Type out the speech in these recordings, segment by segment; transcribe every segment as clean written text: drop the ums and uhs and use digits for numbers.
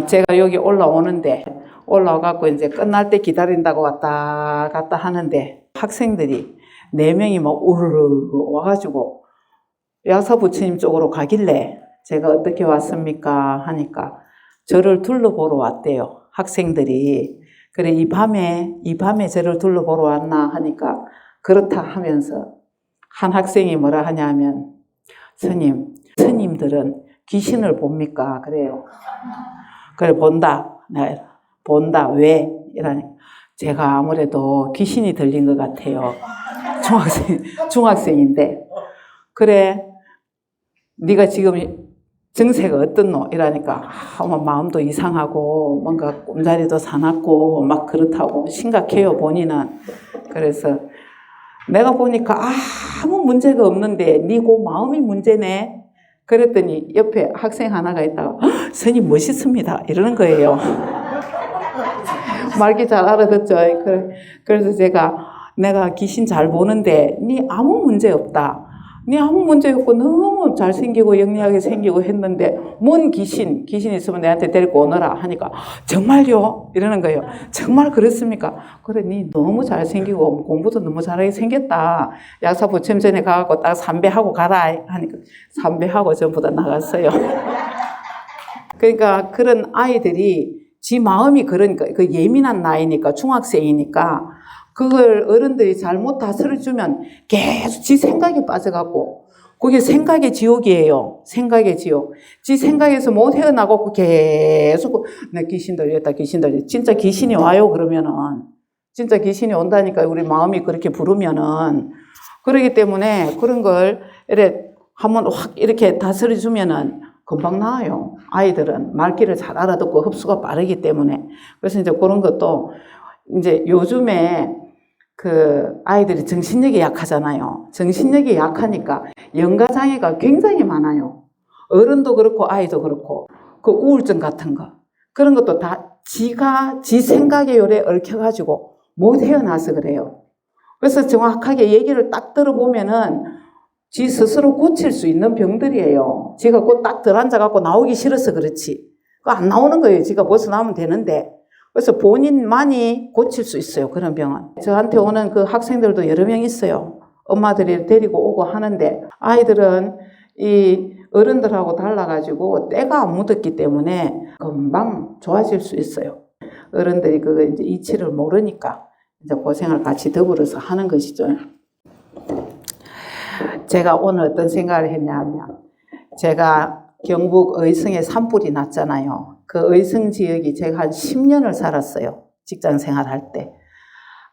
제가 여기 올라오는데 올라와갖고 이제 끝날 때 기다린다고 왔다 갔다 하는데 학생들이 4명이 막 우르르 와가지고 약사 부처님 쪽으로 가길래 제가 어떻게 왔습니까 하니까 저를 둘러보러 왔대요. 학생들이. 그래 이 밤에 저를 둘러보러 왔나 하니까 그렇다 하면서 한 학생이 뭐라 하냐면 스님들은 귀신을 봅니까? 그래요. 그래 본다. 네, 본다. 왜? 이러니 제가 아무래도 귀신이 들린 것 같아요. 중학생인데 그래 네가 지금 정세가 어떻노? 이러니까 마음도 이상하고 뭔가 꿈자리도 사납고 막 그렇다고 심각해요 본인은. 그래서 내가 보니까 아무 문제가 없는데 네 그 마음이 문제네. 그랬더니 옆에 학생 하나가 있다가 스님 멋있습니다 이러는 거예요. 말귀 잘 알아듣죠. 그래서 내가 귀신 잘 보는데 네 아무 문제 없다. 네 아무 문제 없고 너무 잘생기고 영리하게 생기고 했는데 뭔 귀신 있으면 내한테 데리고 오너라 하니까 정말요? 이러는 거예요. 정말 그랬습니까? 그래 네 너무 잘생기고 공부도 너무 잘하게 생겼다. 약사 부처님 전에 가갖고 딱 삼배하고 가라 하니까 삼배하고 전부 다 나갔어요. 그러니까 그런 아이들이 지 마음이 그러니까 그 예민한 나이니까 중학생이니까 그걸 어른들이 잘못 다스려주면 계속 지 생각에 빠져갖고 그게 생각의 지옥이에요. 생각의 지옥. 지 생각에서 못 헤어나고 계속 나 귀신 들렸다. 진짜 귀신이 와요 그러면은 진짜 귀신이 온다니까 우리 마음이 그렇게 부르면은 그러기 때문에 그런 걸 이렇게 한번 확 이렇게 다스려주면은 금방 나아요. 아이들은 말귀를 잘 알아듣고 흡수가 빠르기 때문에. 그래서 이제 그런 것도 이제 요즘에 그 아이들이 정신력이 약하잖아요. 정신력이 약하니까 연가장애가 굉장히 많아요. 어른도 그렇고 아이도 그렇고 그 우울증 같은 거 그런 것도 다 지가 지 생각에 요래 얽혀가지고 못 헤어나서 그래요. 그래서 정확하게 얘기를 딱 들어보면은 지 스스로 고칠 수 있는 병들이에요. 지가 곧 딱 들어앉아갖고 나오기 싫어서 그렇지. 그거 안 나오는 거예요. 지가 벗어나면 되는데. 그래서 본인만이 고칠 수 있어요. 그런 병은. 저한테 오는 그 학생들도 여러 명 있어요. 엄마들이 데리고 오고 하는데 아이들은 이 어른들하고 달라가지고 때가 안 묻었기 때문에 금방 좋아질 수 있어요. 어른들이 그거 이제 이치를 모르니까 이제 고생을 같이 더불어서 하는 것이죠. 제가 오늘 어떤 생각을 했냐면 제가 경북 의성에 산불이 났잖아요. 그 의성 지역이 제가 한 10년을 살았어요. 직장 생활할 때.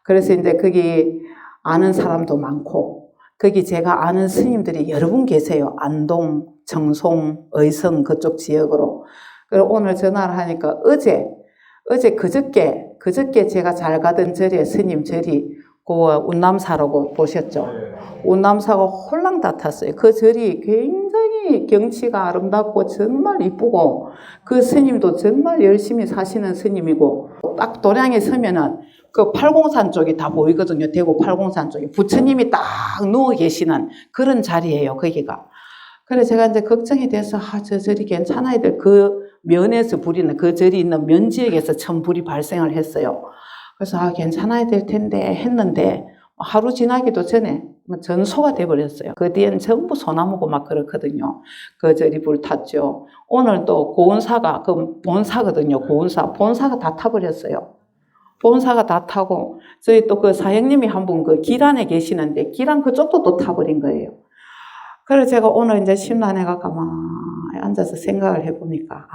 그래서 이제 거기 아는 사람도 많고 거기 제가 아는 스님들이 여러 분 계세요. 안동, 청송, 의성 그쪽 지역으로. 그리고 오늘 전화를 하니까 그저께 제가 잘 가던 절에 스님 절이 그 운남사라고 보셨죠? 운남사가 홀랑 다 탔어요. 그 절이 굉장히 경치가 아름답고 정말 이쁘고 그 스님도 정말 열심히 사시는 스님이고 딱 도량에 서면은 그 팔공산 쪽이 다 보이거든요. 대구 팔공산 쪽이. 부처님이 딱 누워 계시는 그런 자리예요. 거기가. 그래서 제가 이제 걱정이 돼서 저 절이 괜찮아야 될 그 면에서 불이 그 절이 있는 면 지역에서 처음 불이 발생을 했어요. 그래서 괜찮아야 될 텐데 했는데 하루 지나기도 전에 전소가 돼버렸어요. 그 뒤에는 전부 소나무고 막 그렇거든요. 그 절이 불탔죠. 오늘 또 고운사가 그 본사거든요. 본사가 다 타버렸어요. 본사가 다 타고 저희 또 그 사형님이 한 분 그 기란에 계시는데 기란 그쪽도 또 타버린 거예요. 그래서 제가 오늘 이제 심란해가 가만히 앉아서 생각을 해보니까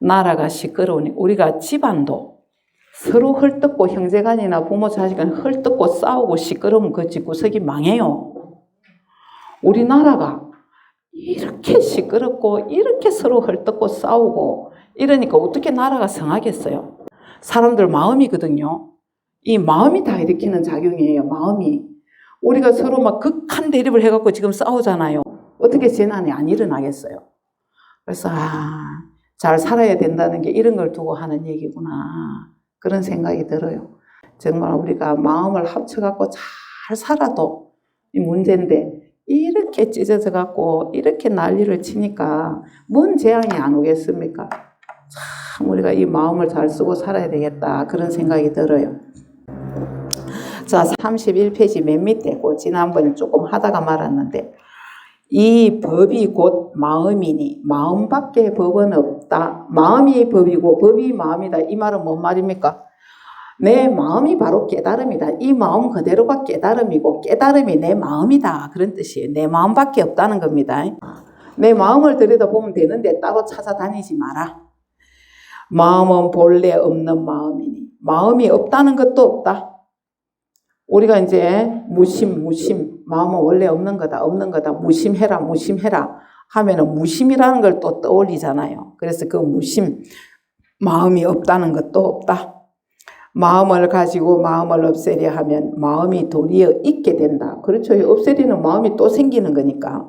나라가 시끄러우니 우리가 집안도 서로 헐뜯고 형제간이나 부모 자식간 헐뜯고 싸우고 시끄러우면 그 집구석이 망해요. 우리나라가 이렇게 시끄럽고 이렇게 서로 헐뜯고 싸우고 이러니까 어떻게 나라가 성하겠어요? 사람들 마음이거든요. 이 마음이 다 일으키는 작용이에요. 마음이. 우리가 서로 막 극한 대립을 해갖고 지금 싸우잖아요. 어떻게 재난이 안 일어나겠어요? 그래서 잘 살아야 된다는 게 이런 걸 두고 하는 얘기구나. 그런 생각이 들어요. 정말 우리가 마음을 합쳐갖고 잘 살아도 이 문제인데 이렇게 찢어져 갖고 이렇게 난리를 치니까 뭔 재앙이 안 오겠습니까? 참 우리가 이 마음을 잘 쓰고 살아야 되겠다 그런 생각이 들어요. 자, 31페이지 맨 밑에 지난번에 조금 하다가 말았는데 이 법이 곧 마음이니 마음밖에 법은 없다. 마음이 법이고 법이 마음이다. 이 말은 뭔 말입니까? 내 마음이 바로 깨달음이다. 이 마음 그대로가 깨달음이고 깨달음이 내 마음이다. 그런 뜻이에요. 내 마음밖에 없다는 겁니다. 내 마음을 들여다보면 되는데 따로 찾아다니지 마라. 마음은 본래 없는 마음이니 마음이 없다는 것도 없다. 우리가 이제 무심 마음은 원래 없는 거다 무심해라 하면은 무심이라는 걸 또 떠올리잖아요. 그래서 그 무심 마음이 없다는 것도 없다. 마음을 가지고 마음을 없애려 하면 마음이 도리어 있게 된다. 그렇죠. 없애리는 마음이 또 생기는 거니까.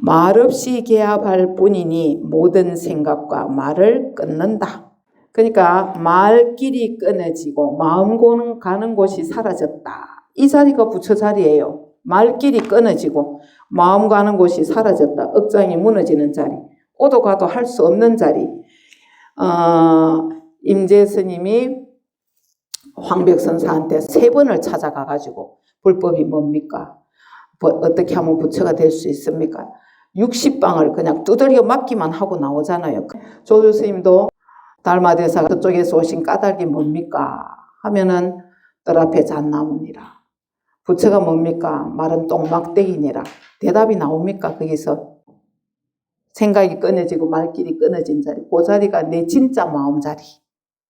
말없이 개합할 뿐이니 모든 생각과 말을 끊는다. 그러니까 말길이 끊어지고 마음 가는 곳이 사라졌다. 이 자리가 부처 자리예요. 말길이 끊어지고 마음 가는 곳이 사라졌다. 억장이 무너지는 자리. 오도 가도 할 수 없는 자리. 임재 스님이 황벽선사한테 3번을 찾아가가지고 불법이 뭡니까? 어떻게 하면 부처가 될 수 있습니까? 60방을 그냥 두들겨 맞기만 하고 나오잖아요. 조조 스님도 달마대사 그쪽에서 오신 까닭이 뭡니까? 하면은 뜰 앞에 잣나무니라. 부처가 뭡니까? 마른 똥막대기니라. 대답이 나옵니까? 거기서 생각이 끊어지고 말길이 끊어진 자리. 그 자리가 내 진짜 마음 자리.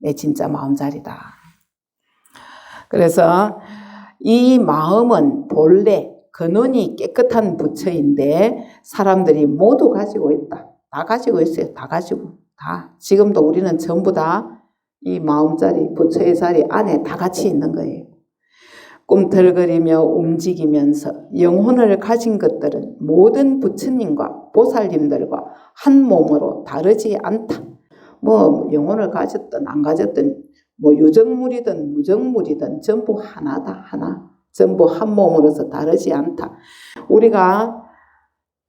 내 진짜 마음 자리다. 그래서 이 마음은 본래 근원이 깨끗한 부처인데 사람들이 모두 가지고 있다. 다 가지고 있어요. 다 가지고. 다. 지금도 우리는 전부 다 이 마음자리, 부처의 자리 안에 다 같이 있는 거예요. 꿈틀거리며 움직이면서 영혼을 가진 것들은 모든 부처님과 보살님들과 한 몸으로 다르지 않다. 뭐 영혼을 가졌든 안 가졌든 뭐 유정물이든 무정물이든 전부 하나다. 하나. 전부 한 몸으로서 다르지 않다. 우리가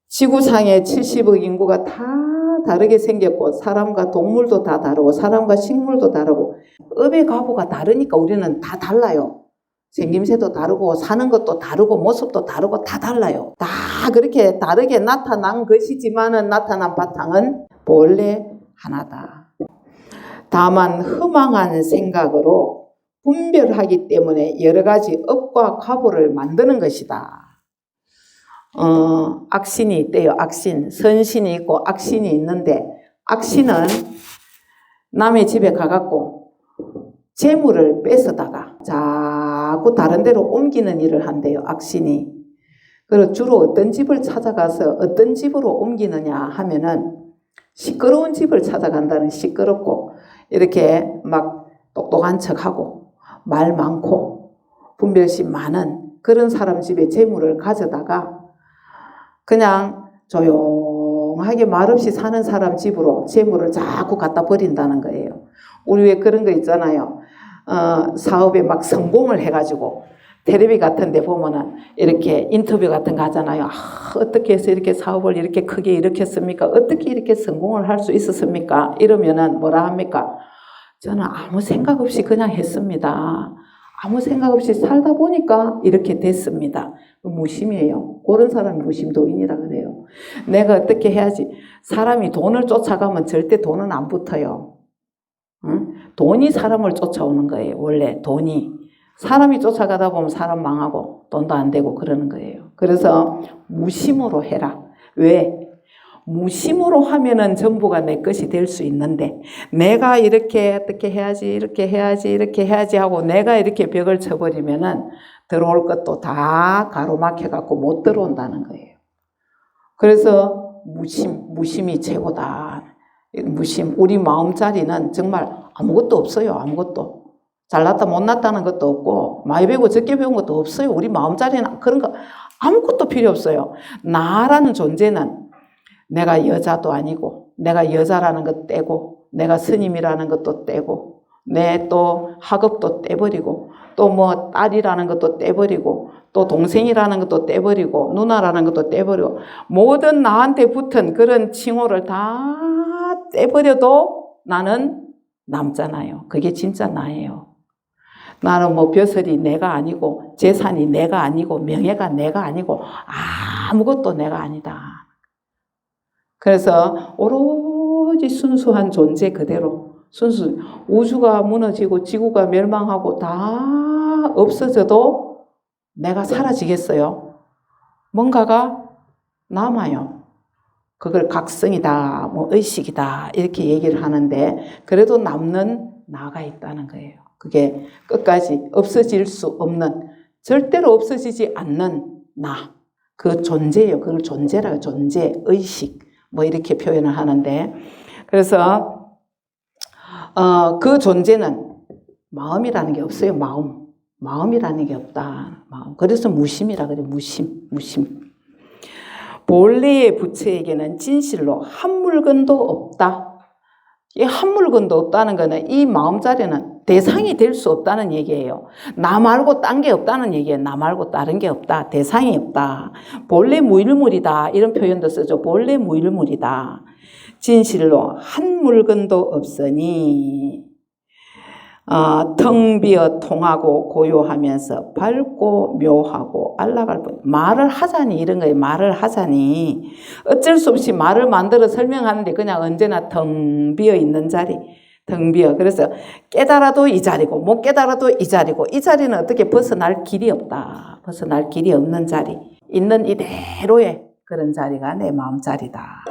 지구상에 70억 인구가 다 다르게 생겼고 사람과 동물도 다 다르고 사람과 식물도 다르고 업의 가부가 다르니까 우리는 다 달라요. 생김새도 다르고 사는 것도 다르고 모습도 다르고 다 달라요. 다 그렇게 다르게 나타난 것이지만은 나타난 바탕은 본래 하나다. 다만 흠망한 생각으로 분별하기 때문에 여러 가지 업과 가부를 만드는 것이다. 악신이 있대요. 악신. 선신이 있고 악신이 있는데 악신은 남의 집에 가갖고 재물을 뺏어다가 자꾸 다른 데로 옮기는 일을 한대요. 악신이. 그리고 주로 어떤 집을 찾아가서 어떤 집으로 옮기느냐 하면은 시끄러운 집을 찾아간다는 시끄럽고 이렇게 막 똑똑한 척하고 말 많고 분별심 많은 그런 사람 집에 재물을 가져다가 그냥 조용하게 말없이 사는 사람 집으로 재물을 자꾸 갖다 버린다는 거예요. 우리 왜 그런 거 있잖아요. 사업에 막 성공을 해가지고 텔레비 같은 데 보면은 이렇게 인터뷰 같은 거 하잖아요. 어떻게 해서 이렇게 사업을 이렇게 크게 일으켰습니까? 어떻게 이렇게 성공을 할 수 있었습니까? 이러면은 뭐라 합니까? 저는 아무 생각 없이 그냥 했습니다. 아무 생각 없이 살다 보니까 이렇게 됐습니다. 무심이에요. 그런 사람이 무심도인이라 그래요. 내가 어떻게 해야지. 사람이 돈을 쫓아가면 절대 돈은 안 붙어요. 응? 돈이 사람을 쫓아오는 거예요. 원래 돈이. 사람이 쫓아가다 보면 사람 망하고 돈도 안 되고 그러는 거예요. 그래서 무심으로 해라. 왜? 무심으로 하면은 전부가 내 것이 될 수 있는데 내가 이렇게 어떻게 해야지 이렇게 해야지 이렇게 해야지 하고 내가 이렇게 벽을 쳐버리면은 들어올 것도 다 가로막혀 갖고 못 들어온다는 거예요. 그래서 무심이 최고다. 무심. 우리 마음자리는 정말 아무것도 없어요. 아무것도. 잘났다 못났다는 것도 없고 많이 배우고 적게 배운 것도 없어요. 우리 마음자리는 그런 거 아무것도 필요 없어요. 나라는 존재는 내가 여자도 아니고 내가 여자라는 것 떼고 내가 스님이라는 것도 떼고 내 또 학업도 떼버리고 또 뭐 딸이라는 것도 떼버리고 또 동생이라는 것도 떼버리고 누나라는 것도 떼버리고 모든 나한테 붙은 그런 칭호를 다 떼버려도 나는 남잖아요. 그게 진짜 나예요. 나는 뭐 벼슬이 내가 아니고 재산이 내가 아니고 명예가 내가 아니고 아무것도 내가 아니다. 그래서 오로지 순수한 존재 그대로 순수 우주가 무너지고 지구가 멸망하고 다 없어져도 내가 사라지겠어요? 뭔가가 남아요. 그걸 각성이다, 뭐 의식이다 이렇게 얘기를 하는데 그래도 남는 나가 있다는 거예요. 그게 끝까지 없어질 수 없는 절대로 없어지지 않는 나. 그 존재예요. 그걸 존재라고 존재, 의식 뭐 이렇게 표현을 하는데 그래서 그 존재는 마음이라는 게 없어요. 마음이라는 게 없다. 마음. 그래서 무심이라 그래. 무심. 본래의 부처에게는 진실로 한 물건도 없다. 이 한 물건도 없다는 거는 이 마음자리는 대상이 될 수 없다는 얘기예요. 나 말고 딴 게 없다는 얘기예요. 나 말고 다른 게 없다. 대상이 없다. 본래 무일물이다. 이런 표현도 쓰죠. 본래 무일물이다. 진실로 한 물건도 없으니 텅 비어 통하고 고요하면서 밝고 묘하고 안락할 뿐. 말을 하자니 이런 거예요. 말을 하자니 어쩔 수 없이 말을 만들어 설명하는데 그냥 언제나 텅 비어 있는 자리. 텅 비어. 그래서 깨달아도 이 자리고 못 깨달아도 이 자리고 이 자리는 어떻게 벗어날 길이 없다. 벗어날 길이 없는 자리. 있는 이대로의 그런 자리가 내 마음 자리다.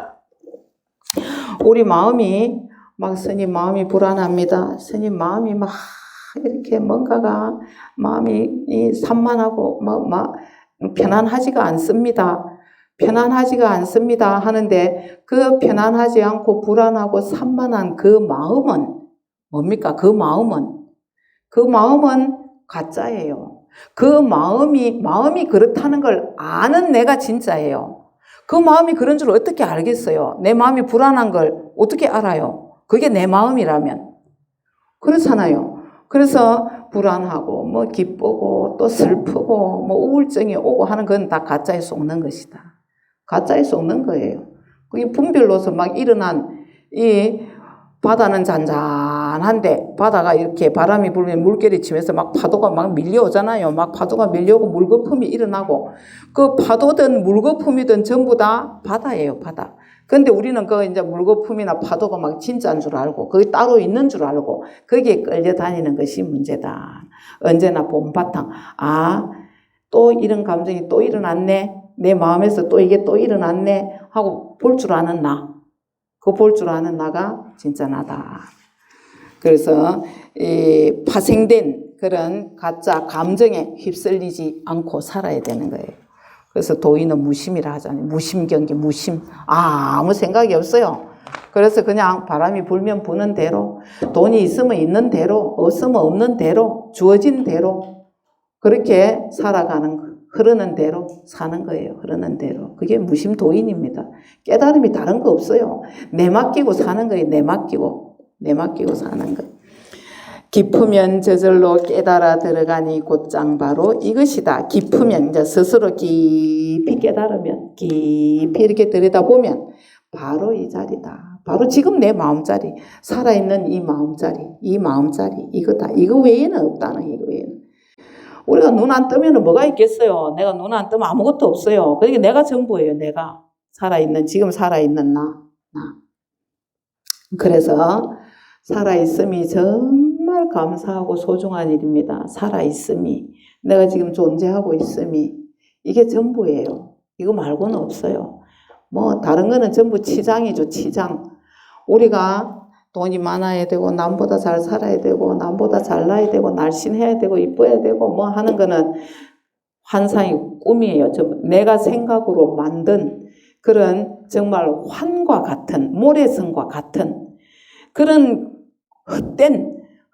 우리 마음이 막 스님 마음이 불안합니다. 스님 마음이 막 이렇게 뭔가가 마음이 산만하고 막 편안하지가 않습니다. 편안하지가 않습니다 하는데 그 편안하지 않고 불안하고 산만한 그 마음은 뭡니까? 그 마음은 가짜예요. 그 마음이 그렇다는 걸 아는 내가 진짜예요. 그 마음이 그런 줄 어떻게 알겠어요? 내 마음이 불안한 걸 어떻게 알아요? 그게 내 마음이라면. 그렇잖아요. 그래서 불안하고 뭐 기쁘고 또 슬프고 뭐 우울증이 오고 하는 건 다 가짜에 속는 것이다. 가짜에 속는 거예요. 그게 분별로서 막 일어난 이 바다는 잔잔한데 바다가 이렇게 바람이 불면 물결이 치면서 막 파도가 막 밀려오잖아요. 막 파도가 밀려오고 물거품이 일어나고 그 파도든 물거품이든 전부 다 바다예요. 바다. 근데 우리는 그 이제 물거품이나 파도가 막 진짜인 줄 알고 거기 따로 있는 줄 알고 거기에 끌려다니는 것이 문제다. 언제나 봄바탕. 또 이런 감정이 또 일어났네. 내 마음에서 또 이게 또 일어났네 하고 볼 줄 아는 나. 그 볼 줄 아는 나가 진짜 나다. 그래서 이 파생된 그런 가짜 감정에 휩쓸리지 않고 살아야 되는 거예요. 그래서 도인은 무심이라 하잖아요. 무심경계, 무심. 아무 생각이 없어요. 그래서 그냥 바람이 불면 부는 대로, 돈이 있으면 있는 대로, 없으면 없는 대로, 주어진 대로 그렇게 살아가는 거. 흐르는 대로 사는 거예요. 흐르는 대로. 그게 무심 도인입니다. 깨달음이 다른 거 없어요. 내 맡기고 사는 거예요. 내 맡기고 사는 거예요. 깊으면 저절로 깨달아 들어가니 곧장 바로 이것이다. 깊으면 이제 스스로 깊이 깨달으면 깊이 이렇게 들여다보면 바로 이 자리다. 바로 지금 내 마음자리. 살아있는 이 마음자리. 이거다. 이거 외에는 없다는 이거 외에는. 우리가 눈 안 뜨면 뭐가 있겠어요? 내가 눈 안 뜨면 아무것도 없어요. 그러니까 내가 전부예요. 내가 지금 살아있는 나. 그래서 살아있음이 정말 감사하고 소중한 일입니다. 살아있음이. 내가 지금 존재하고 있음이. 이게 전부예요. 이거 말고는 없어요. 뭐 다른 거는 전부 치장이죠. 치장. 우리가 돈이 많아야 되고 남보다 잘 살아야 되고 남보다 잘나야 되고 날씬해야 되고 이뻐야 되고 뭐 하는 거는 환상이 꿈이에요. 내가 생각으로 만든 그런 정말 환과 같은 모래성과 같은 그런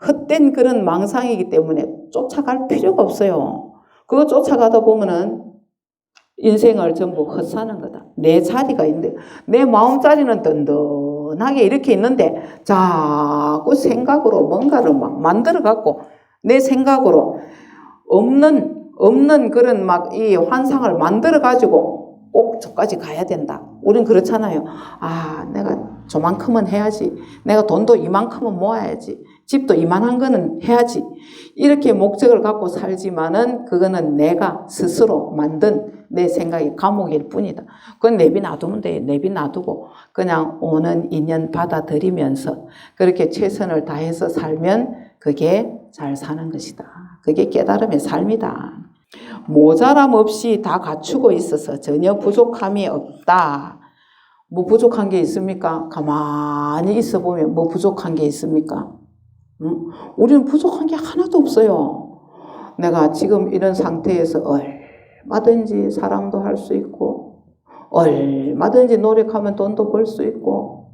헛된 그런 망상이기 때문에 쫓아갈 필요가 없어요. 그거 쫓아가다 보면은 인생을 전부 헛사는 거다. 내 자리가 있는데 내 마음자리는 든든하게 이렇게 있는데 자꾸 생각으로 뭔가를 막 만들어 갖고 내 생각으로 없는 없는 그런 막 이 환상을 만들어 가지고 꼭 저까지 가야 된다. 우린 그렇잖아요. 아, 내가 저만큼은 해야지. 내가 돈도 이만큼은 모아야지. 집도 이만한 거는 해야지. 이렇게 목적을 갖고 살지만은 그거는 내가 스스로 만든 내 생각의 감옥일 뿐이다. 그건 내비 놔두면 돼. 내비 놔두고 그냥 오는 인연 받아들이면서 그렇게 최선을 다해서 살면 그게 잘 사는 것이다. 그게 깨달음의 삶이다. 모자람 없이 다 갖추고 있어서 전혀 부족함이 없다. 뭐 부족한 게 있습니까? 가만히 있어 보면 뭐 부족한 게 있습니까? 응? 우리는 부족한 게 하나도 없어요. 내가 지금 이런 상태에서 얼마든지 사랑도 할 수 있고 얼마든지 노력하면 돈도 벌 수 있고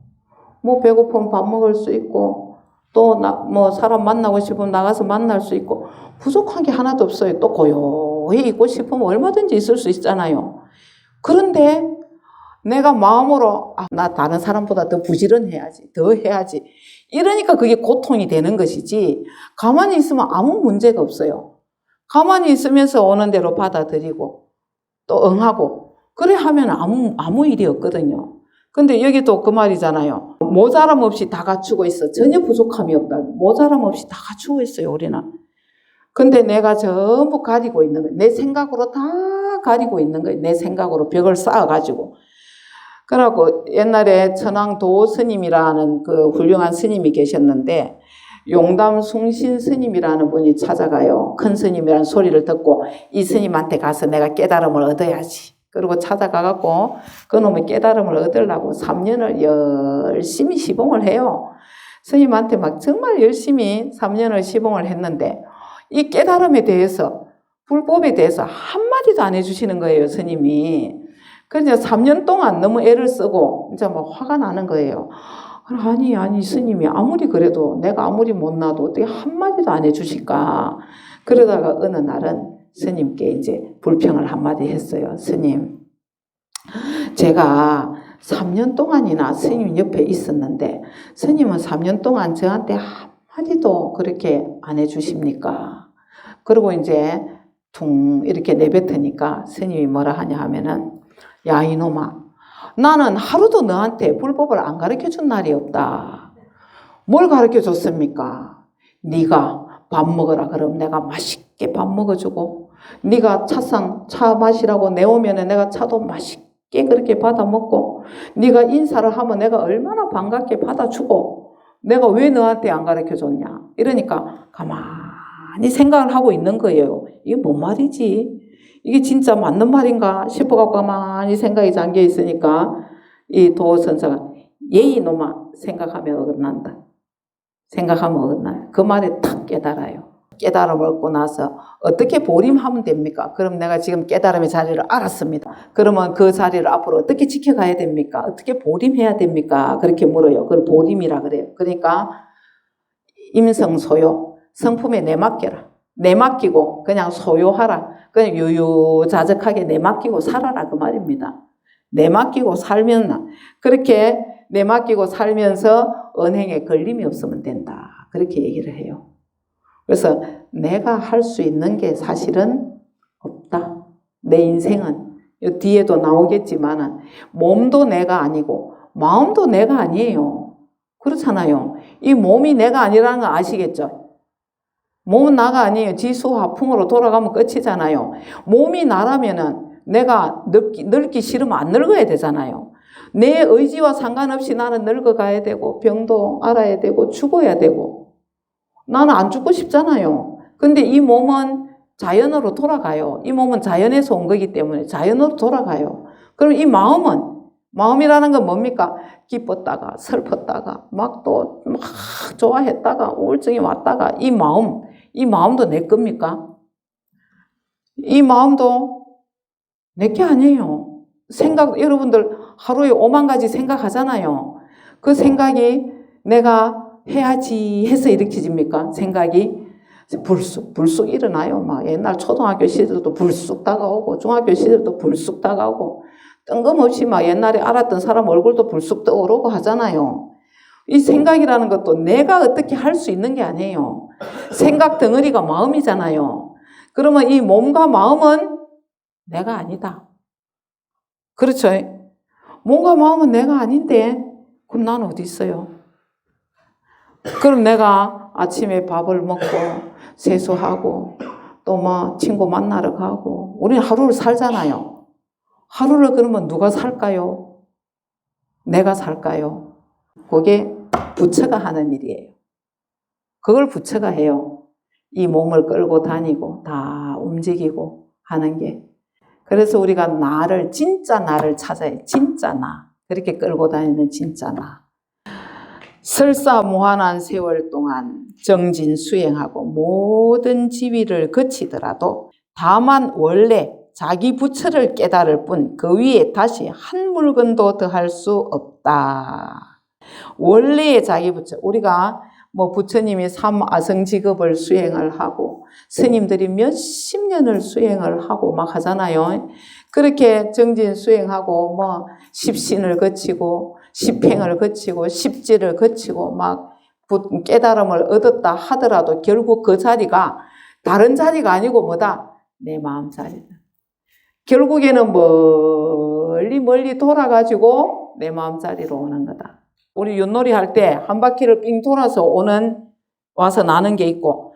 뭐 배고프면 밥 먹을 수 있고 또 뭐 사람 만나고 싶으면 나가서 만날 수 있고 부족한 게 하나도 없어요. 또 고요히 있고 싶으면 얼마든지 있을 수 있잖아요. 그런데 내가 마음으로 나 다른 사람보다 더 부지런해야지, 더 해야지. 이러니까 그게 고통이 되는 것이지 가만히 있으면 아무 문제가 없어요. 가만히 있으면서 오는 대로 받아들이고 또 응하고 그래 하면 아무 일이 없거든요. 근데 여기도 그 말이잖아요. 모자람 없이 다 갖추고 있어. 전혀 부족함이 없다. 모자람 없이 다 갖추고 있어요, 우리는. 근데 내가 전부 가리고 있는 거예요. 내 생각으로 다 가리고 있는 거예요. 내 생각으로 벽을 쌓아가지고. 그래갖고 옛날에 천황도 스님이라는 그 훌륭한 스님이 계셨는데 용담 숭신 스님이라는 분이 찾아가요. 큰 스님이라는 소리를 듣고 이 스님한테 가서 내가 깨달음을 얻어야지. 그리고 찾아가갖고 그놈의 깨달음을 얻으려고 3년을 열심히 시봉을 해요. 스님한테 막 정말 열심히 3년을 시봉을 했는데 이 깨달음에 대해서 불법에 대해서 한마디도 안 해주시는 거예요, 스님이. 그래서 3년 동안 너무 애를 쓰고 이제 막 화가 나는 거예요. 아니 스님이 아무리 그래도 내가 아무리 못나도 어떻게 한마디도 안 해주실까. 그러다가 어느 날은 스님께 이제 불평을 한마디 했어요. 스님, 제가 3년 동안이나 스님 옆에 있었는데 스님은 3년 동안 저한테 한마디도 그렇게 안 해주십니까? 그리고 이제 퉁 이렇게 내뱉으니까 스님이 뭐라 하냐 하면은 야 이놈아, 나는 하루도 너한테 불법을 안 가르쳐준 날이 없다. 뭘 가르쳐줬습니까? 네가 밥 먹으라 그러면 내가 맛있게 밥 먹어주고 네가 차 마시라고 내오면 내가 차도 맛있게 그렇게 받아 먹고 네가 인사를 하면 내가 얼마나 반갑게 받아주고 내가 왜 너한테 안 가르쳐줬냐. 이러니까 가만히 생각을 하고 있는 거예요. 이게 뭔 말이지? 이게 진짜 맞는 말인가 싶어갖고 가만히 생각이 잠겨 있으니까 이 도선사가 예의 놈아 생각하면 어긋난다. 생각하면 어긋나요. 그 말에 탁 깨달아요. 깨달음을 얻고 나서 어떻게 보림하면 됩니까? 그럼 내가 지금 깨달음의 자리를 알았습니다. 그러면 그 자리를 앞으로 어떻게 지켜가야 됩니까? 어떻게 보림해야 됩니까? 그렇게 물어요. 그걸 보림이라 그래요. 그러니까 임성소요. 성품에 내맡겨라. 내맡기고 그냥 소요하라. 그냥 유유자적하게 내맡기고 살아라 그 말입니다. 내맡기고 살면 그렇게 내맡기고 살면서 언행에 걸림이 없으면 된다. 그렇게 얘기를 해요. 그래서 내가 할 수 있는 게 사실은 없다. 내 인생은 뒤에도 나오겠지만은 몸도 내가 아니고 마음도 내가 아니에요. 그렇잖아요. 이 몸이 내가 아니라는 거 아시겠죠? 몸은 나가 아니에요. 지수화풍으로 돌아가면 끝이잖아요. 몸이 나라면은 내가 늙기 싫으면 안 늙어야 되잖아요. 내 의지와 상관없이 나는 늙어가야 되고 병도 알아야 되고 죽어야 되고 나는 안 죽고 싶잖아요. 근데 이 몸은 자연으로 돌아가요. 이 몸은 자연에서 온 거기 때문에 자연으로 돌아가요. 그럼 이 마음이라는 건 뭡니까? 기뻤다가 슬펐다가 막 좋아했다가 우울증이 왔다가 이 마음도 내 겁니까? 이 마음도 내게 아니에요. 여러분들 하루에 5만 가지 생각하잖아요. 그 생각이 내가 해야지 해서 일으켜집니까? 생각이 불쑥 일어나요. 막 옛날 초등학교 시절도 불쑥 다가오고 중학교 시절도 불쑥 다가오고 뜬금없이 막 옛날에 알았던 사람 얼굴도 불쑥 떠오르고 하잖아요. 이 생각이라는 것도 내가 어떻게 할 수 있는 게 아니에요. 생각 덩어리가 마음이잖아요. 그러면 이 몸과 마음은 내가 아니다. 그렇죠? 몸과 마음은 내가 아닌데 그럼 난 어디 있어요? 그럼 내가 아침에 밥을 먹고 세수하고 또 뭐 친구 만나러 가고 우리는 하루를 살잖아요. 하루를 그러면 누가 살까요? 내가 살까요? 그게 부처가 하는 일이에요. 그걸 부처가 해요. 이 몸을 끌고 다니고 다 움직이고 하는 게. 그래서 우리가 나를, 진짜 나를 찾아야 진짜 나. 그렇게 끌고 다니는 진짜 나. 설사 무한한 세월 동안 정진수행하고 모든 지위를 거치더라도 다만 원래 자기 부처를 깨달을 뿐 그 위에 다시 한 물건도 더할 수 없다. 원래의 자기 부처. 우리가 뭐 부처님이 삼아성직업을 수행을 하고 스님들이 몇십 년을 수행을 하고 막 하잖아요. 그렇게 정진 수행하고 뭐 십신을 거치고 십행을 거치고 십지를 거치고 막 깨달음을 얻었다 하더라도 결국 그 자리가 다른 자리가 아니고 뭐다? 내 마음 자리다. 결국에는 멀리 돌아가지고 내 마음 자리로 오는 거다. 우리 윷놀이 할 때 한 바퀴를 삥 돌아서 와서 나는 게 있고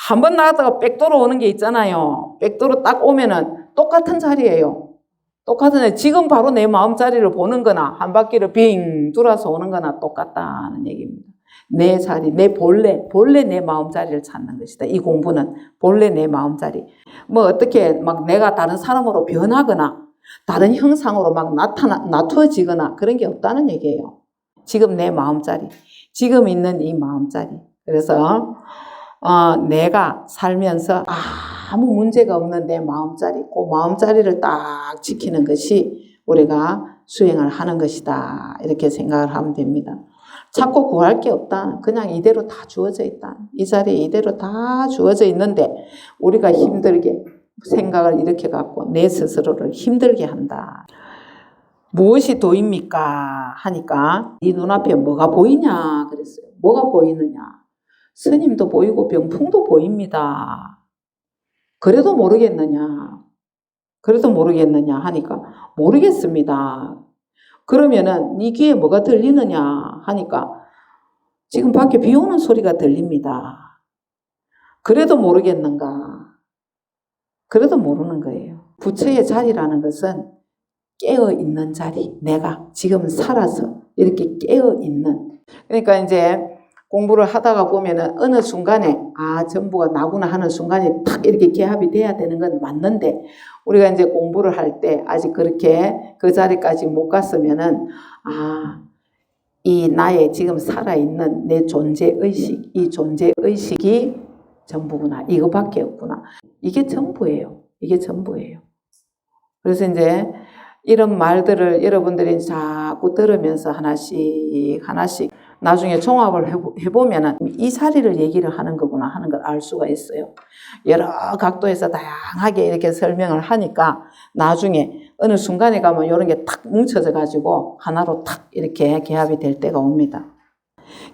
한 번 나갔다가 백 돌아오는 게 있잖아요. 백 돌아 딱 오면은 똑같은 자리예요. 똑같은 지금 바로 내 마음 자리를 보는 거나 한 바퀴를 빙 돌아서 오는 거나 똑같다는 얘기입니다. 내 자리, 내 본래 내 마음 자리를 찾는 것이다. 이 공부는 본래 내 마음 자리. 뭐 어떻게 막 내가 다른 사람으로 변하거나 다른 형상으로 막 나투어지거나 그런 게 없다는 얘기예요. 지금 내 마음 자리, 지금 있는 이 마음 자리. 그래서 내가 살면서 아무 문제가 없는 내 마음자리, 그 마음자리를 딱 지키는 것이 우리가 수행을 하는 것이다. 이렇게 생각을 하면 됩니다. 자꾸 구할 게 없다. 그냥 이대로 다 주어져 있다. 이 자리에 이대로 다 주어져 있는데 우리가 힘들게 생각을 이렇게 갖고 내 스스로를 힘들게 한다. 무엇이 도입니까? 하니까 네 눈앞에 뭐가 보이냐 그랬어요. 뭐가 보이느냐? 스님도 보이고 병풍도 보입니다. 그래도 모르겠느냐? 그래도 모르겠느냐 하니까 모르겠습니다. 그러면은 네 귀에 뭐가 들리느냐 하니까 지금 밖에 비 오는 소리가 들립니다. 그래도 모르겠는가? 그래도 모르는 거예요. 부처의 자리라는 것은 깨어있는 자리. 내가 지금 살아서 이렇게 깨어있는. 그러니까 이제 공부를 하다가 보면은 어느 순간에 전부가 나구나 하는 순간에 탁 이렇게 개합이 돼야 되는 건 맞는데 우리가 이제 공부를 할 때 아직 그렇게 그 자리까지 못 갔으면은 이 나의 지금 살아있는 내 존재의식, 이 존재의식이 전부구나. 이거밖에 없구나. 이게 전부예요. 이게 전부예요. 그래서 이제 이런 말들을 여러분들이 자꾸 들으면서 하나씩 나중에 종합을 해보면 이 자리를 얘기를 하는 거구나 하는 걸 알 수가 있어요. 여러 각도에서 다양하게 이렇게 설명을 하니까 나중에 어느 순간에 가면 이런 게 탁 뭉쳐져 가지고 하나로 탁 이렇게 개합이 될 때가 옵니다.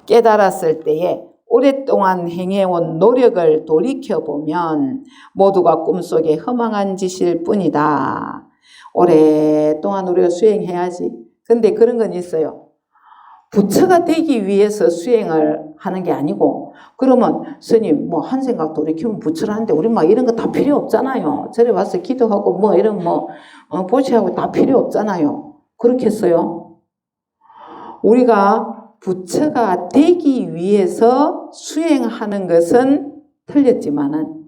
깨달았을 때에 오랫동안 행해온 노력을 돌이켜보면 모두가 꿈속에 허망한 짓일 뿐이다. 오랫동안 우리가 수행해야지. 근데 그런 건 있어요. 부처가 되기 위해서 수행을 하는 게 아니고 그러면 스님 뭐 한 생각 돌이키면 부처라는데 우리 막 이런 거 다 필요 없잖아요. 절에 와서 기도하고 뭐 이런 보시하고 다 필요 없잖아요. 그렇겠어요? 우리가 부처가 되기 위해서 수행하는 것은 틀렸지만은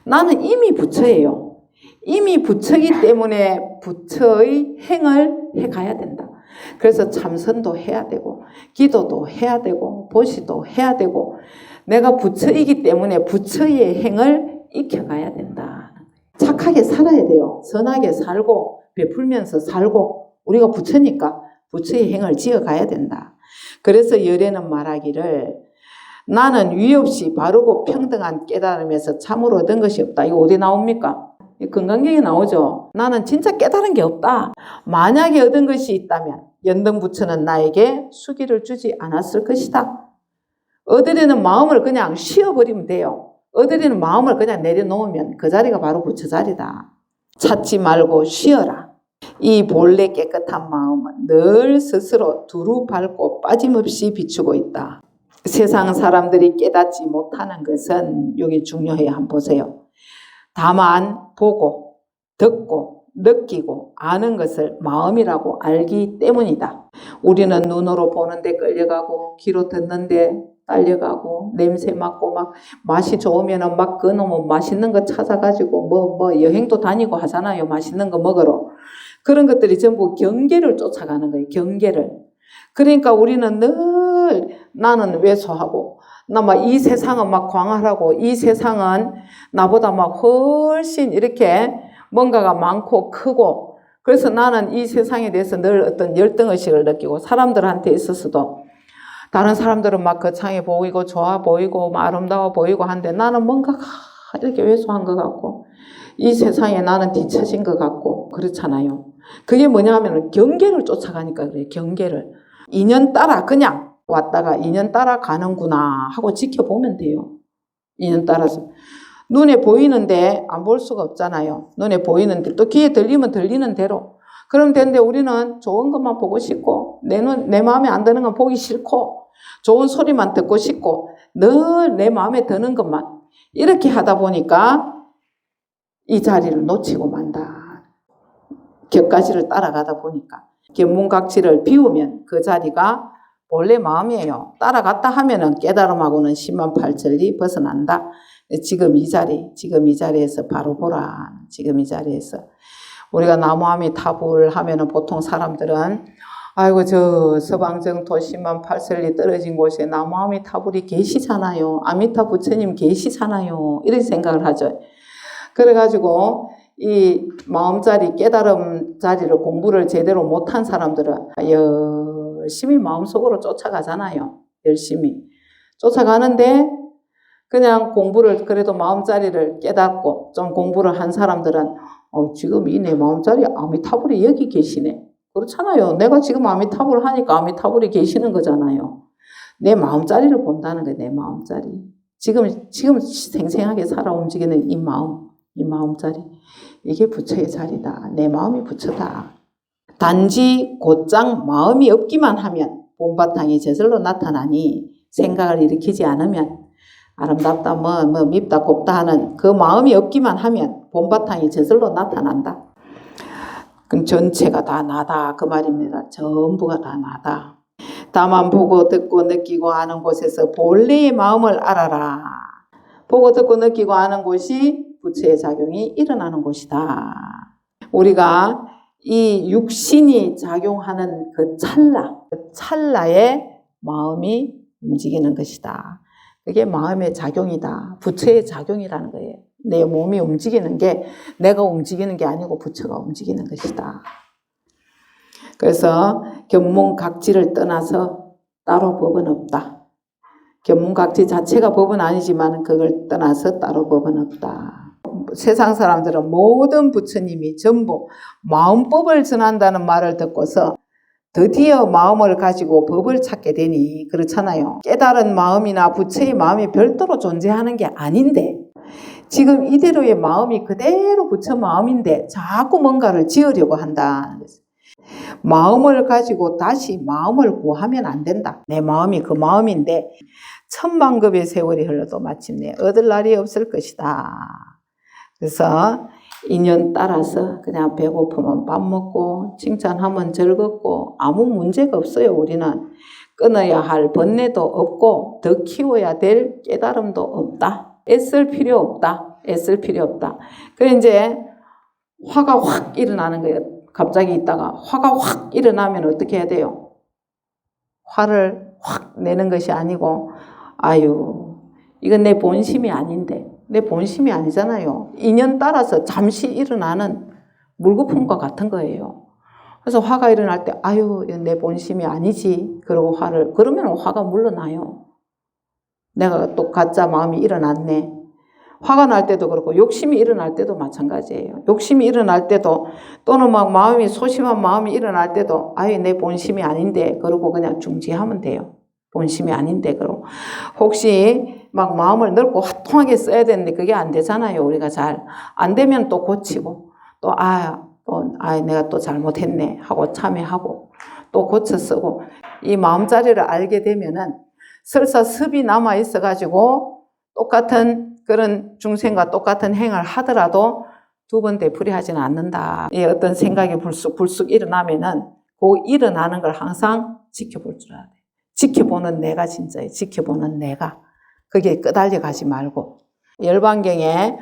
나는 이미 부처예요. 이미 부처이기 때문에 부처의 행을 해가야 된다. 그래서 참선도 해야 되고 기도도 해야 되고 보시도 해야 되고 내가 부처이기 때문에 부처의 행을 익혀가야 된다. 착하게 살아야 돼요. 선하게 살고 베풀면서 살고 우리가 부처니까 부처의 행을 지어가야 된다. 그래서 열애는 말하기를 나는 위 없이 바르고 평등한 깨달음에서 참으로 얻은 것이 없다. 이거 어디 나옵니까? 건강경에 나오죠. 나는 진짜 깨달은 게 없다. 만약에 얻은 것이 있다면 연등부처는 나에게 수기를 주지 않았을 것이다. 얻으려는 마음을 그냥 쉬어버리면 돼요. 어디는 마음을 그냥 내려놓으면 그 자리가 바로 부처 자리다. 찾지 말고 쉬어라. 이 본래 깨끗한 마음은 늘 스스로 두루 밟고 빠짐없이 비추고 있다. 세상 사람들이 깨닫지 못하는 것은 여기 중요해요. 한번 보세요. 다만 보고 듣고 느끼고 아는 것을 마음이라고 알기 때문이다. 우리는 눈으로 보는데 끌려가고 귀로 듣는데 딸려가고 냄새 맡고 막 맛이 좋으면 막 그놈은 맛있는 거 찾아가지고 뭐 여행도 다니고 하잖아요. 맛있는 거 먹으러. 그런 것들이 전부 경계를 쫓아가는 거예요. 경계를. 그러니까 우리는 늘 나는 왜소하고 나 막 이 세상은 막 광활하고 이 세상은 나보다 막 훨씬 이렇게 뭔가가 많고 크고 그래서 나는 이 세상에 대해서 늘 어떤 열등의식을 느끼고 사람들한테 있어서도 다른 사람들은 막 거창해 보이고 좋아 보이고 막 아름다워 보이고 한데 나는 뭔가 이렇게 왜소한 것 같고 이 세상에 나는 뒤처진 것 같고 그렇잖아요. 그게 뭐냐 하면 경계를 쫓아가니까 그래요. 경계를. 인연 따라 그냥 왔다가 인연 따라 가는구나 하고 지켜보면 돼요. 인연 따라서. 눈에 보이는데 안 볼 수가 없잖아요. 눈에 보이는데 또 귀에 들리면 들리는 대로. 그럼 되는데 우리는 좋은 것만 보고 싶고 내 마음에 안 드는 건 보기 싫고 좋은 소리만 듣고 싶고 늘 내 마음에 드는 것만 이렇게 하다 보니까 이 자리를 놓치고 만다. 격가지를 따라가다 보니까 견문각지를 비우면 그 자리가 본래 마음이에요. 따라갔다 하면은 깨달음하고는 10만 8천리 벗어난다. 지금 이 자리에서 바로 보라. 지금 이 자리에서. 우리가 나무아미타불 하면은 보통 사람들은 아이고 저 서방정토 10만 8천리 떨어진 곳에 나무아미타불이 계시잖아요. 아미타 부처님 계시잖아요. 이렇게 생각을 하죠. 그래가지고 이 마음자리 깨달음 자리를 공부를 제대로 못한 사람들은 열심히 마음속으로 쫓아가잖아요. 열심히 쫓아가는데 그냥 공부를 그래도 마음자리를 깨닫고 좀 공부를 한 사람들은 지금 이 내 마음자리 아미타불이 여기 계시네. 그렇잖아요. 내가 지금 아미타불 하니까 아미타불이 계시는 거잖아요. 내 마음자리를 본다는 거예요. 내 마음자리. 지금 생생하게 살아 움직이는 이 마음자리. 이게 부처의 자리다. 내 마음이 부처다. 단지 곧장 마음이 없기만 하면 본바탕이 저절로 나타나니 생각을 일으키지 않으면 아름답다 뭐 밉다 곱다 하는 그 마음이 없기만 하면 본바탕이 저절로 나타난다. 그럼 전체가 다 나다 그 말입니다. 전부가 다 나다. 다만 보고 듣고 느끼고 아는 곳에서 본래의 마음을 알아라. 보고 듣고 느끼고 아는 곳이 부처의 작용이 일어나는 곳이다. 우리가 이 육신이 작용하는 그 찰나에 마음이 움직이는 것이다. 그게 마음의 작용이다. 부처의 작용이라는 거예요. 내 몸이 움직이는 게 내가 움직이는 게 아니고 부처가 움직이는 것이다. 그래서 견문각지를 떠나서 따로 법은 없다. 견문각지 자체가 법은 아니지만 그걸 떠나서 따로 법은 없다. 세상 사람들은 모든 부처님이 전부 마음법을 전한다는 말을 듣고서 드디어 마음을 가지고 법을 찾게 되니 그렇잖아요. 깨달은 마음이나 부처의 마음이 별도로 존재하는 게 아닌데 지금 이대로의 마음이 그대로 부처 마음인데 자꾸 뭔가를 지으려고 한다는 거죠. 마음을 가지고 다시 마음을 구하면 안 된다. 내 마음이 그 마음인데 천만급의 세월이 흘러도 마침내 얻을 날이 없을 것이다. 그래서 인연 따라서 그냥 배고프면 밥 먹고 칭찬하면 즐겁고 아무 문제가 없어요. 우리는 끊어야 할 번뇌도 없고 더 키워야 될 깨달음도 없다. 애쓸 필요 없다. 애쓸 필요 없다. 그래 이제 화가 확 일어나는 거예요. 갑자기 있다가 화가 확 일어나면 어떻게 해야 돼요? 화를 확 내는 것이 아니고 아유 이건 내 본심이 아닌데 내 본심이 아니잖아요. 인연 따라서 잠시 일어나는 물거품과 같은 거예요. 그래서 화가 일어날 때 아유 이건 내 본심이 아니지 그러고 그러면 화가 물러나요. 내가 또 가짜 마음이 일어났네. 화가 날 때도 그렇고 욕심이 일어날 때도 마찬가지예요. 욕심이 일어날 때도 또는 막 마음이 소심한 마음이 일어날 때도 아예 내 본심이 아닌데 그러고 그냥 중지하면 돼요. 본심이 아닌데 그러고 혹시 막 마음을 넓고 화통하게 써야 되는데 그게 안 되잖아요. 우리가 잘. 안 되면 또 고치고, 또, 내가 또 잘못했네 하고 참여하고, 또 고쳐 쓰고, 이 마음자리를 알게 되면은 설사 습이 남아 있어가지고 똑같은 그런 중생과 똑같은 행을 하더라도 두 번 되풀이하지는 않는다. 이 어떤 생각이 불쑥 일어나면은 그 일어나는 걸 항상 지켜볼 줄 알아야 돼. 지켜보는 내가 진짜예요. 지켜보는 내가. 그게 끄달려 가지 말고. 열반경에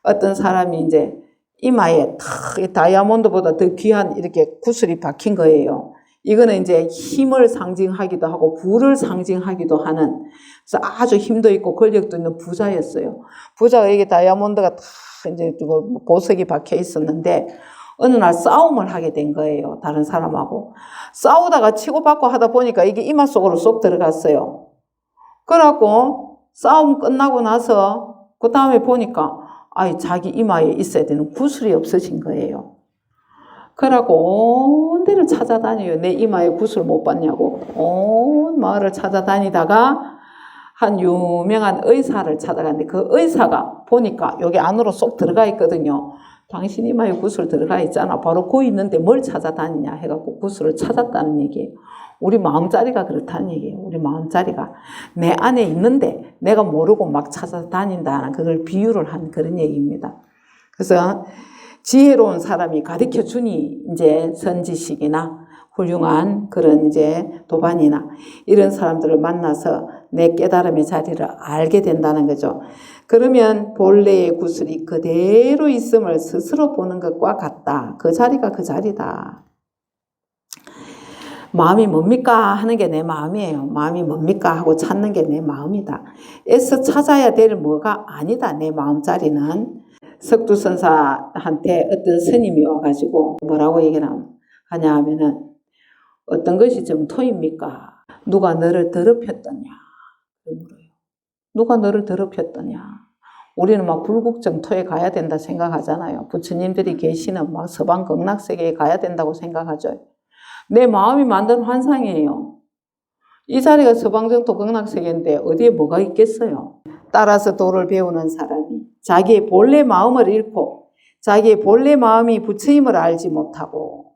어떤 사람이 이제 이마에 탁 다이아몬드보다 더 귀한 이렇게 구슬이 박힌 거예요. 이거는 이제 힘을 상징하기도 하고 부를 상징하기도 하는, 그래서 아주 힘도 있고 권력도 있는 부자였어요. 부자가 이게 다이아몬드가 탁 이제 보석이 박혀 있었는데 어느 날 싸움을 하게 된 거예요. 다른 사람하고. 싸우다가 치고받고 하다 보니까 이게 이마 속으로 쏙 들어갔어요. 그래갖고 싸움 끝나고 나서 그 다음에 보니까 자기 이마에 있어야 되는 구슬이 없어진 거예요. 그래갖고 온 데를 찾아다녀요. 내 이마에 구슬 못 봤냐고. 온 마을을 찾아다니다가 한 유명한 의사를 찾아갔는데 그 의사가 보니까 여기 안으로 쏙 들어가 있거든요. 당신 이마에 구슬 들어가 있잖아. 바로 거기 있는데 뭘 찾아다니냐 해갖고 구슬을 찾았다는 얘기예요. 우리 마음자리가 그렇다는 얘기예요. 우리 마음자리가 내 안에 있는데 내가 모르고 막 찾아다닌다는 그걸 비유를 한 그런 얘기입니다. 그래서 지혜로운 사람이 가르쳐 주니 이제 선지식이나 훌륭한 그런 이제 도반이나 이런 사람들을 만나서 내 깨달음의 자리를 알게 된다는 거죠. 그러면 본래의 구슬이 그대로 있음을 스스로 보는 것과 같다. 그 자리가 그 자리다. 마음이 뭡니까 하는 게 내 마음이에요. 마음이 뭡니까 하고 찾는 게 내 마음이다. 애써 찾아야 될 뭐가 아니다. 내 마음자리는. 석두선사한테 어떤 스님이 와가지고 뭐라고 얘기를 하냐 하면은 어떤 것이 정토입니까? 누가 너를 더럽혔더냐? 물어요. 누가 너를 더럽혔더냐? 우리는 막 불국정토에 가야 된다 생각하잖아요. 부처님들이 계시는 막 서방 극락세계에 가야 된다고 생각하죠. 내 마음이 만든 환상이에요. 이 자리가 서방정토 극락세계인데 어디에 뭐가 있겠어요? 따라서 도를 배우는 사람이 자기의 본래 마음을 잃고 자기의 본래 마음이 부처임을 알지 못하고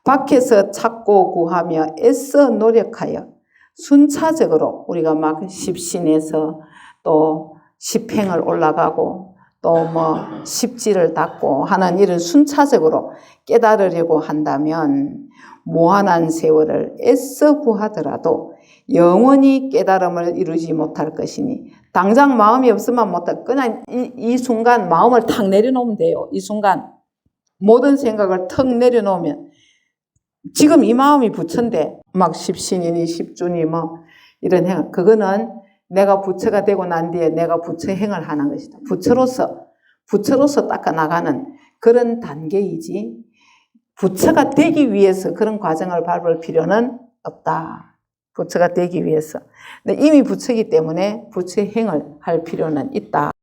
밖에서 찾고 구하며 애써 노력하여 순차적으로 우리가 막 십신에서 또 십행을 올라가고 또 뭐 십지를 닦고 하는 이런 순차적으로 깨달으려고 한다면 무한한 세월을 애써 구하더라도 영원히 깨달음을 이루지 못할 것이니 당장 마음이 없으면 못할, 그냥 이 순간 마음을 탁 내려놓으면 돼요. 이 순간 모든 생각을 턱 내려놓으면 지금 이 마음이 부처인데 막 십신이니 십주니 뭐 이런 행, 그거는 내가 부처가 되고 난 뒤에 내가 부처 행을 하는 것이다. 부처로서 닦아 나가는 그런 단계이지 부처가 되기 위해서 그런 과정을 밟을 필요는 없다. 부처가 되기 위해서. 근데 이미 부처이기 때문에 부처 행을 할 필요는 있다.